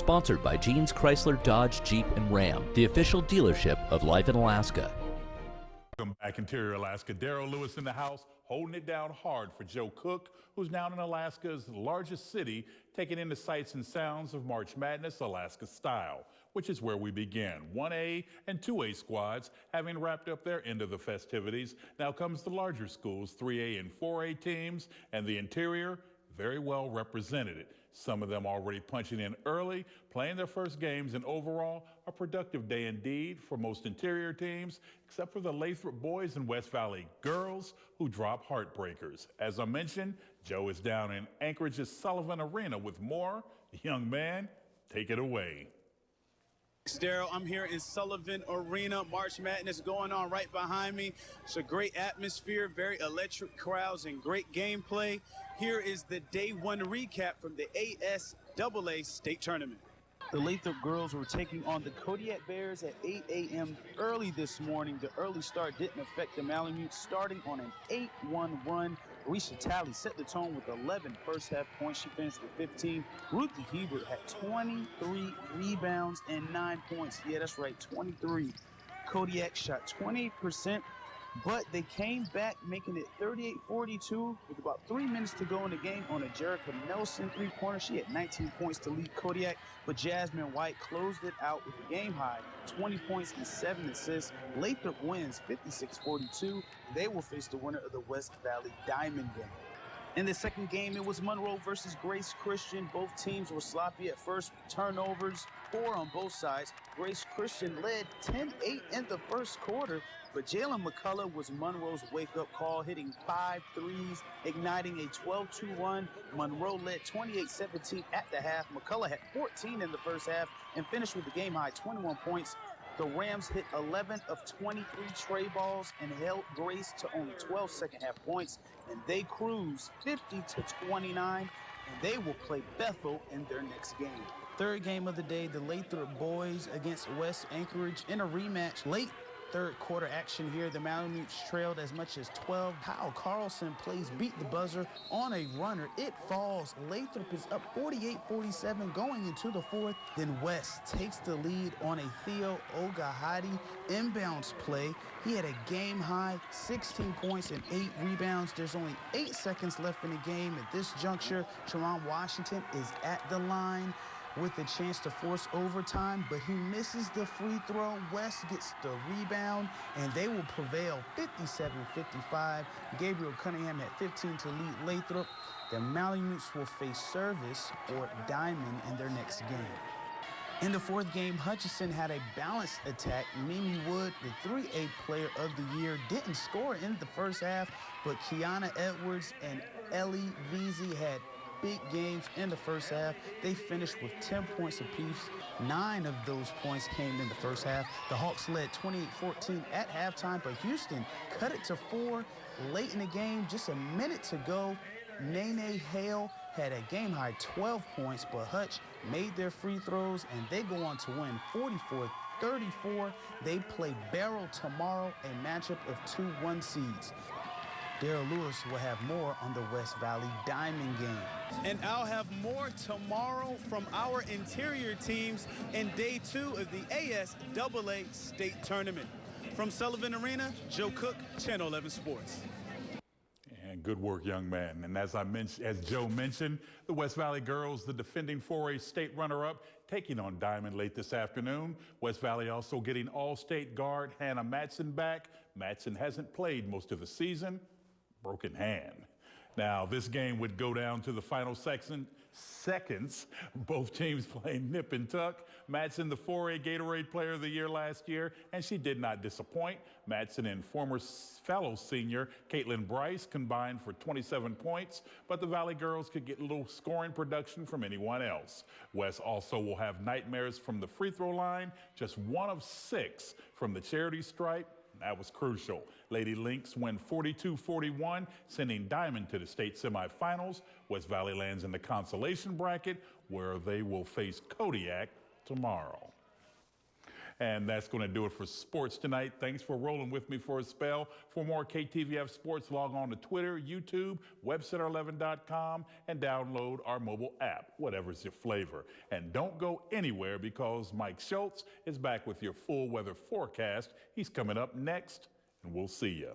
Sponsored by Jeans Chrysler Dodge Jeep and Ram, the official dealership of Life in Alaska. Welcome back, Interior Alaska. Daryl Lewis in the house, holding it down hard for Joe Cook, who's now in Alaska's largest city, taking in the sights and sounds of March Madness Alaska style, which is where we begin. 1A and 2A squads having wrapped up their end of the festivities. Now comes the larger schools, 3A and 4A teams, and the Interior very well represented. Some of them already punching in early, playing their first games, and overall, a productive day indeed for most Interior teams, except for the Lathrop boys and West Valley girls who drop heartbreakers. As I mentioned, Joe is down in Anchorage's Sullivan Arena with more. Young man, take it away. Daryl, I'm here in Sullivan Arena. March Madness going on right behind me. It's a great atmosphere, very electric crowds, and great gameplay. Here is the day one recap from the ASAA state tournament. The Lathrop girls were taking on the Kodiak Bears at 8 a.m. early this morning. The early start didn't affect the Malamutes, starting on an 8-1 run. Risha Talley set the tone with 11 first half points. She finished with 15. Ruthie Hebert had 23 rebounds and 9 points. Yeah, that's right, 23. Kodiak shot 28%, but they came back, making it 38-42 with about 3 minutes to go in the game on a Jerica Nelson three-pointer. She had 19 points to lead Kodiak, but Jasmine White closed it out with a game high, 20 points and 7 assists. Lathrop wins 56-42. They will face the winner of the West Valley Diamond game. In the second game, it was Monroe versus Grace Christian. Both teams were sloppy at first, turnovers, 4 on both sides. Grace Christian led 10-8 in the first quarter, but Jalen McCullough was Monroe's wake-up call, hitting 5 threes, igniting a 12-2 run. Monroe led 28-17 at the half. McCullough had 14 in the first half and finished with the game-high 21 points. The Rams hit 11 of 23 tray balls and held Grace to only 12 second-half points, and they cruised 50-29, and they will play Bethel in their next game. Third game of the day, the Lathrop boys against West Anchorage in a rematch. Late third quarter action here. The Malamutes trailed as much as 12. Kyle Carlson plays beat the buzzer on a runner. It falls. Lathrop is up 48-47 going into the fourth. Then West takes the lead on a Theo Ogahadi inbounds play. He had a game high 16 points and 8 rebounds. There's only 8 seconds left in the game. At this juncture, Teron Washington is at the line with a chance to force overtime, but he misses the free throw. West gets the rebound, and they will prevail 57-55. Gabriel Cunningham had 15 to lead Lathrop. The Malamutes will face Service or Diamond in their next game. In the fourth game, Hutchinson had a balanced attack. Mimi Wood, the 3A player of the year, didn't score in the first half, but Kiana Edwards and Ellie Veazey had big games in the first half. They finished with 10 points apiece. 9 of those points came in the first half. The Hawks led 28-14 at halftime, but Houston cut it to 4 late in the game. Just a minute to go. Nene Hale had a game-high 12 points, but Hutch made their free throws, and they go on to win 44-34. They play Barrow tomorrow, a matchup of 2 1 seeds. Daryl Lewis will have more on the West Valley Diamond game. And I'll have more tomorrow from our Interior teams in day 2 of the ASAA state tournament. From Sullivan Arena, Joe Cook, Channel 11 Sports. And good work, young man. And as Joe mentioned, the West Valley girls, the defending 4A state runner-up, taking on Diamond late this afternoon. West Valley also getting All-State guard Hannah Matson back. Matson hasn't played most of the season. Broken hand. Now, this game would go down to the final seconds. Both teams playing nip and tuck. Matson, the 4A Gatorade Player of the Year last year, and she did not disappoint. Matson and former fellow senior Caitlin Bryce combined for 27 points, but the Valley girls could get little scoring production from anyone else. West also will have nightmares from the free throw line, just 1 of 6 from the charity stripe. That was crucial. Lady Lynx win 42-41, sending Diamond to the state semifinals. West Valley lands in the consolation bracket, where they will face Kodiak tomorrow. And that's going to do it for sports tonight. Thanks for rolling with me for a spell. For more KTVF Sports, log on to Twitter, YouTube, webcenter11.com, and download our mobile app, whatever's your flavor. And don't go anywhere because Mike Schultz is back with your full weather forecast. He's coming up next, and we'll see you.